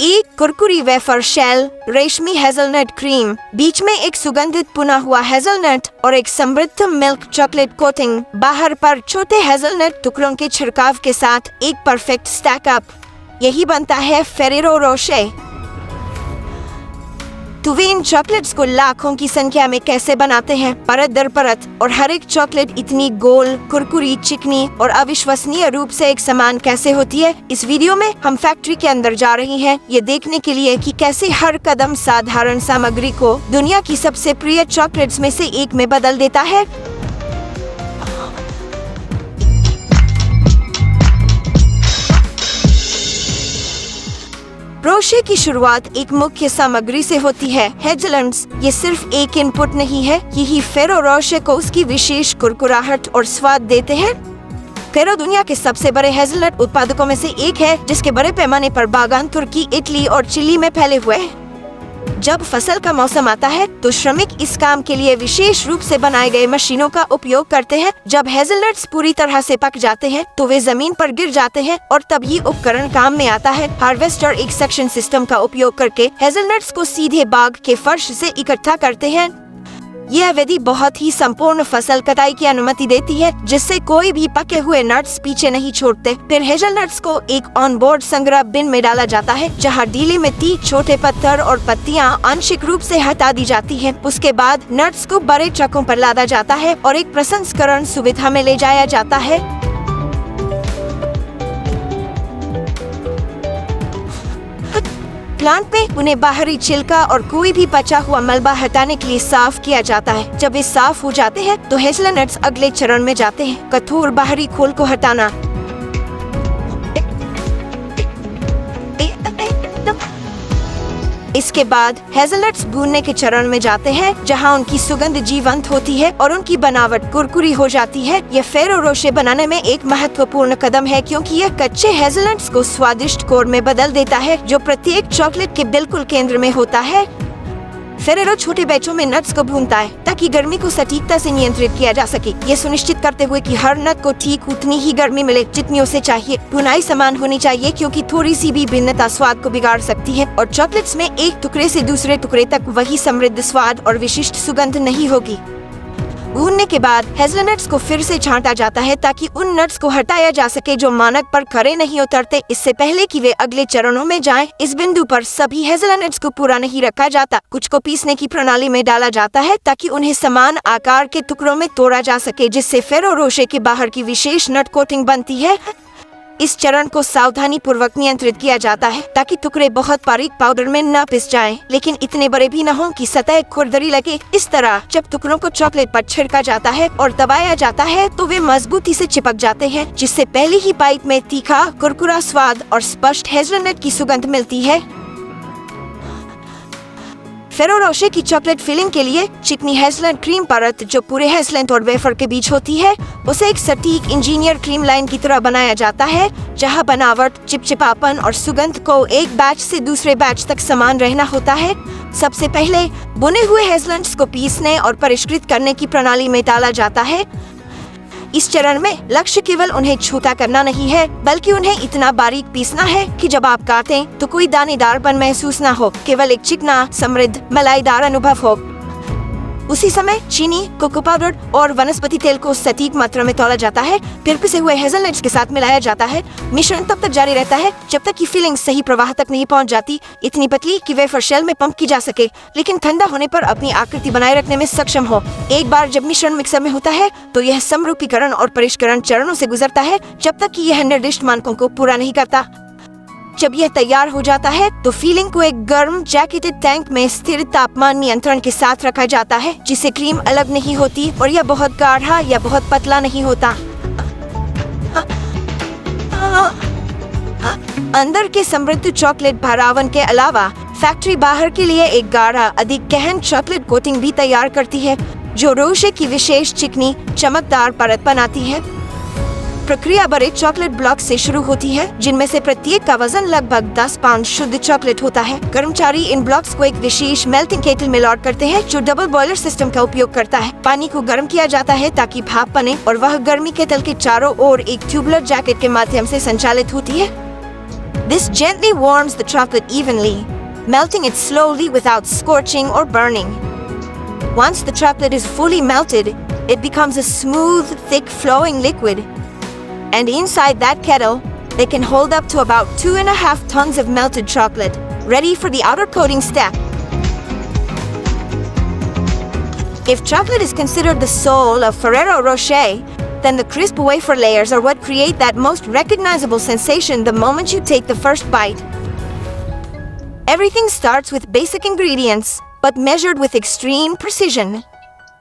एक कुरकुरी wafer shell, रेशमी hazelnut cream, बीच में एक सुगंधित पुना हुआ हेजलनट और एक समृद्ध मिल्क चॉकलेट कोटिंग, बाहर पर छोटे हेजलनट टुकड़ों के छिड़काव के साथ एक परफेक्ट स्टैक अप। यही बनता है फेरेरो रोशे। तो वे इन चॉकलेट्स को लाखों की संख्या में कैसे बनाते हैं, परत दर परत, और हर एक चॉकलेट इतनी गोल, कुरकुरी, चिकनी और अविश्वसनीय रूप से एक समान कैसे होती है। इस वीडियो में हम फैक्ट्री के अंदर जा रहे हैं ये देखने के लिए कि कैसे हर कदम साधारण सामग्री को दुनिया की सबसे प्रिय चॉकलेट्स में से एक में बदल देता है। रोशे की शुरुआत एक मुख्य सामग्री से होती है, हेज़लनट्स। ये सिर्फ एक इनपुट नहीं है, यही फेरो रोशे को उसकी विशेष कुरकुराहट और स्वाद देते हैं। फेरो दुनिया के सबसे बड़े हेज़लनट उत्पादकों में से एक है, जिसके बड़े पैमाने पर बागान तुर्की, इटली और चिली में फैले हुए हैं। जब फसल का मौसम आता है तो श्रमिक इस काम के लिए विशेष रूप से बनाए गए मशीनों का उपयोग करते हैं। जब हेज़लनट्स पूरी तरह से पक जाते हैं तो वे जमीन पर गिर जाते हैं और तब ये उपकरण काम में आता है। हार्वेस्टर एक सेक्शन सिस्टम का उपयोग करके हेज़लनट्स को सीधे बाग के फर्श से इकट्ठा करते हैं। यह विधि बहुत ही संपूर्ण फसल कटाई की अनुमति देती है, जिससे कोई भी पके हुए नट्स पीछे नहीं छोड़ते। फिर हेज़लनट्स को एक ऑन बोर्ड संग्रह बिन में डाला जाता है, जहां गीली मिट्टी, छोटे पत्थर और पत्तियां आंशिक रूप से हटा दी जाती हैं। उसके बाद नट्स को बड़े ट्रकों पर लादा जाता है और एक प्रसंस्करण सुविधा में ले जाया जाता है। प्लांट में उन्हें बाहरी छिलका और कोई भी बचा हुआ मलबा हटाने के लिए साफ किया जाता है। जब वे साफ हो जाते हैं तो हेज़लनट्स अगले चरण में जाते हैं, कठोर बाहरी खोल को हटाना। इसके बाद हेज़लनट्स भूनने के चरण में जाते हैं, जहां उनकी सुगंध जीवंत होती है और उनकी बनावट कुरकुरी हो जाती है। यह फेरो रोशे बनाने में एक महत्वपूर्ण कदम है, क्योंकि यह कच्चे हेज़लनट्स को स्वादिष्ट कोर में बदल देता है, जो प्रत्येक चॉकलेट के बिल्कुल केंद्र में होता है। फेरेरो छोटे बैचों में नट्स को भूनता है ताकि गर्मी को सटीकता से नियंत्रित किया जा सके, ये सुनिश्चित करते हुए कि हर नट को ठीक उतनी ही गर्मी मिले जितनी उसे चाहिए। भुनाई समान होनी चाहिए, क्योंकि थोड़ी सी भी भिन्नता स्वाद को बिगाड़ सकती है और चॉकलेट्स में एक टुकड़े से दूसरे टुकड़े तक वही समृद्ध स्वाद और विशिष्ट सुगंध नहीं होगी। भूनने के बाद हेज़लनट्स को फिर से छांटा जाता है ताकि उन नट्स को हटाया जा सके जो मानक पर खरे नहीं उतरते, इससे पहले कि वे अगले चरणों में जाएं। इस बिंदु पर सभी हेज़लनट्स को पूरा नहीं रखा जाता, कुछ को पीसने की प्रणाली में डाला जाता है ताकि उन्हें समान आकार के टुकड़ों में तोड़ा जा सके, जिससे फेरो रोशे के बाहर की विशेष नट कोटिंग बनती है। इस चरण को सावधानी पूर्वक नियंत्रित किया जाता है ताकि टुकड़े बहुत बारीक पाउडर में न पिस जाएं, लेकिन इतने बड़े भी न हों कि सतह खुरदरी लगे। इस तरह जब टुकड़ों को चॉकलेट पर छिड़का जाता है और दबाया जाता है तो वे मजबूती से चिपक जाते हैं, जिससे पहली ही बाइट में तीखा, कुरकुरा स्वाद और स्पष्ट हेज़लनट की सुगंध मिलती है। फेरो रोशे की चॉकलेट फिलिंग के लिए चिकनी हेज़लनट क्रीम परत, जो पूरे हेज़लनट और वेफर के बीच होती है, उसे एक सटीक इंजीनियर क्रीम लाइन की तरह बनाया जाता है, जहां बनावट, चिपचिपापन और सुगंध को एक बैच से दूसरे बैच तक समान रहना होता है। सबसे पहले बुने हुए हेज़लनट्स को पीसने और परिष्कृत करने की प्रणाली में डाला जाता है। इस चरण में लक्ष्य केवल उन्हें छोटा करना नहीं है, बल्कि उन्हें इतना बारीक पीसना है कि जब आप काटें तो कोई दानेदारपन महसूस ना हो, केवल एक चिकना, समृद्ध, मलाईदार अनुभव हो। उसी समय चीनी, कोको पाउडर और वनस्पति तेल को सटीक मात्रा में तौला जाता है, फिर पिसे हुए हेज़लनट्स के साथ मिलाया जाता है। मिश्रण तब तक जारी रहता है जब तक कि फिलिंग सही प्रवाह तक नहीं पहुंच जाती, इतनी पतली कि वेफर शेल में पंप की जा सके, लेकिन ठंडा होने पर अपनी आकृति बनाए रखने में सक्षम हो। एक बार जब मिश्रण मिक्सर में होता है तो यह समरूपीकरण और परिष्करण चरणों से गुजरता है, जब तक कि यह निर्दिष्ट मानकों को पूरा नहीं करता। जब यह तैयार हो जाता है तो फिलिंग को एक गर्म जैकेटेड टैंक में स्थिर तापमान नियंत्रण के साथ रखा जाता है, जिससे क्रीम अलग नहीं होती और यह बहुत गाढ़ा या बहुत पतला नहीं होता। अंदर के समृद्ध चॉकलेट भरावन के अलावा फैक्ट्री बाहर के लिए एक गाढ़ा, अधिक गहन चॉकलेट कोटिंग भी तैयार करती है, जो रोशे की विशेष चिकनी, चमकदार परत बनाती है। प्रक्रिया बड़े चॉकलेट ब्लॉक से शुरू होती है, जिनमें से प्रत्येक का वजन लगभग 10 पाउंड शुद्ध चॉकलेट होता है। कर्मचारी इन ब्लॉक्स को एक विशेष मेल्टिंग केटल में लोड करते हैं, जो डबल बॉयलर सिस्टम का उपयोग करता है। पानी को गर्म किया जाता है ताकि भाप बने और वह गर्मी केटल के चारों ओर एक ट्यूबुलर जैकेट के माध्यम से संचालित होती है। This gently warms the chocolate evenly, melting it slowly without scorching or burning. Once the chocolate is fully melted, it becomes a smooth, thick, flowing liquid. And inside that kettle, they can hold up to about 2.5 tons of melted chocolate, ready for the outer coating step. If chocolate is considered the soul of Ferrero Rocher, then the crisp wafer layers are what create that most recognizable sensation the moment you take the first bite. Everything starts with basic ingredients, but measured with extreme precision.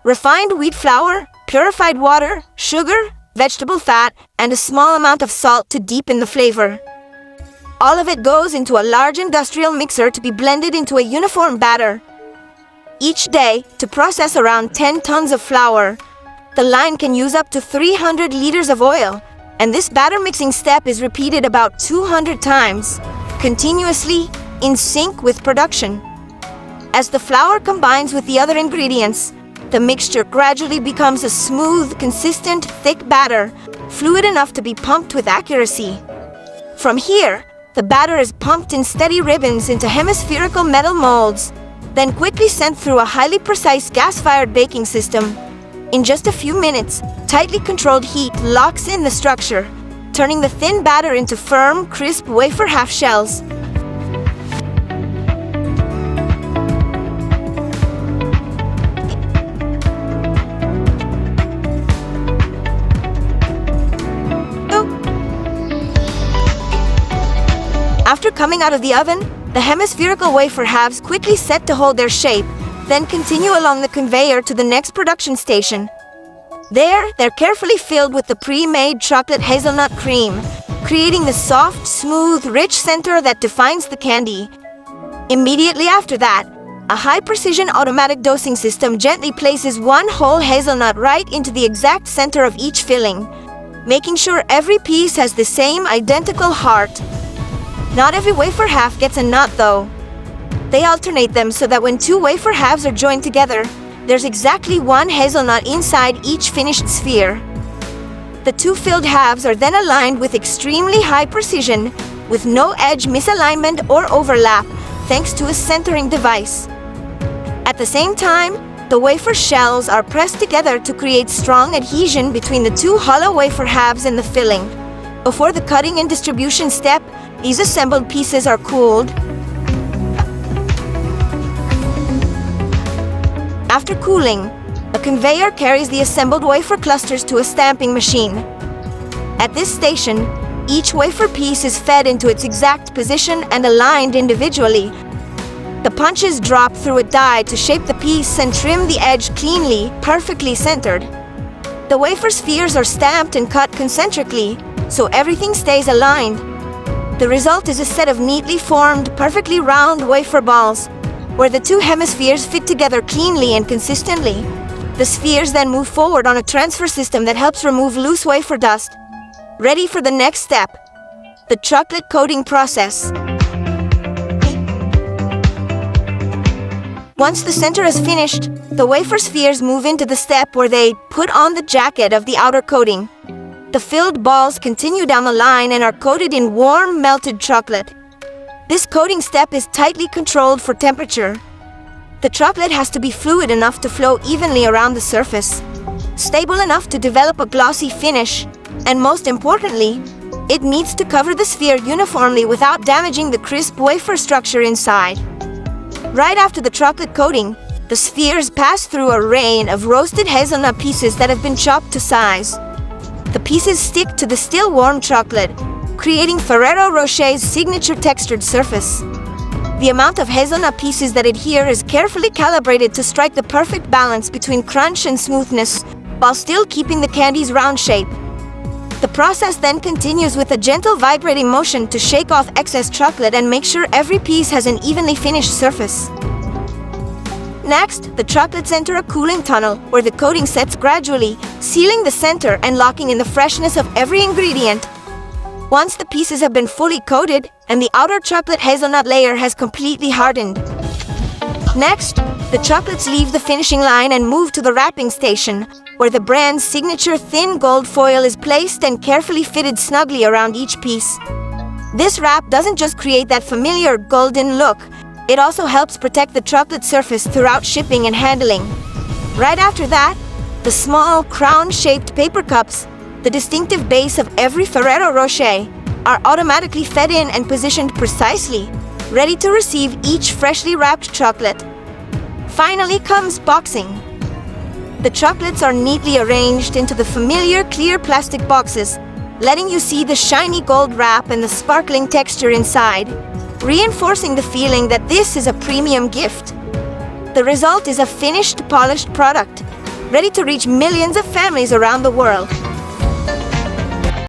Refined wheat flour, purified water, sugar, vegetable fat, and a small amount of salt to deepen the flavor. All of it goes into a large industrial mixer to be blended into a uniform batter. Each day, to process around 10 tons of flour, the line can use up to 300 liters of oil, and this batter mixing step is repeated about 200 times, continuously, in sync with production. As the flour combines with the other ingredients, the mixture gradually becomes a smooth, consistent, thick batter, fluid enough to be pumped with accuracy. From here, the batter is pumped in steady ribbons into hemispherical metal molds, then quickly sent through a highly precise gas-fired baking system. In just a few minutes, tightly controlled heat locks in the structure, turning the thin batter into firm, crisp wafer half shells. After coming out of the oven, the hemispherical wafer halves quickly set to hold their shape, then continue along the conveyor to the next production station. There, they're carefully filled with the pre-made chocolate hazelnut cream, creating the soft, smooth, rich center that defines the candy. Immediately after that, a high-precision automatic dosing system gently places one whole hazelnut right into the exact center of each filling, making sure every piece has the same identical heart. Not every wafer half gets a nut, though. They alternate them so that when two wafer halves are joined together, there's exactly one hazelnut inside each finished sphere. The two filled halves are then aligned with extremely high precision, with no edge misalignment or overlap, thanks to a centering device. At the same time, the wafer shells are pressed together to create strong adhesion between the two hollow wafer halves and the filling. Before the cutting and distribution step, these assembled pieces are cooled. After cooling, a conveyor carries the assembled wafer clusters to a stamping machine. At this station, each wafer piece is fed into its exact position and aligned individually. The punches drop through a die to shape the piece and trim the edge cleanly, perfectly centered. The wafer spheres are stamped and cut concentrically, so everything stays aligned. The result is a set of neatly formed, perfectly round wafer balls, where the two hemispheres fit together cleanly and consistently. The spheres then move forward on a transfer system that helps remove loose wafer dust. Ready for the next step, the chocolate coating process. Once the center is finished, the wafer spheres move into the step where they put on the jacket of the outer coating. The filled balls continue down the line and are coated in warm, melted chocolate. This coating step is tightly controlled for temperature. The chocolate has to be fluid enough to flow evenly around the surface, stable enough to develop a glossy finish, and most importantly, it needs to cover the sphere uniformly without damaging the crisp wafer structure inside. Right after the chocolate coating, the spheres pass through a rain of roasted hazelnut pieces that have been chopped to size. The pieces stick to the still warm chocolate, creating Ferrero Rocher's signature textured surface. The amount of hazelnut pieces that adhere is carefully calibrated to strike the perfect balance between crunch and smoothness, while still keeping the candy's round shape. The process then continues with a gentle vibrating motion to shake off excess chocolate and make sure every piece has an evenly finished surface. Next, the chocolates enter a cooling tunnel where the coating sets gradually, sealing the center and locking in the freshness of every ingredient. Once the pieces have been fully coated and the outer chocolate hazelnut layer has completely hardened. Next, the chocolates leave the finishing line and move to the wrapping station, where the brand's signature thin gold foil is placed and carefully fitted snugly around each piece. This wrap doesn't just create that familiar golden look, it also helps protect the chocolate surface throughout shipping and handling. Right after that, the small crown-shaped paper cups, the distinctive base of every Ferrero Rocher, are automatically fed in and positioned precisely, ready to receive each freshly wrapped chocolate. Finally comes boxing. The chocolates are neatly arranged into the familiar clear plastic boxes, letting you see the shiny gold wrap and the sparkling texture inside, reinforcing the feeling that this is a premium gift. The result is a finished, polished product, ready to reach millions of families around the world.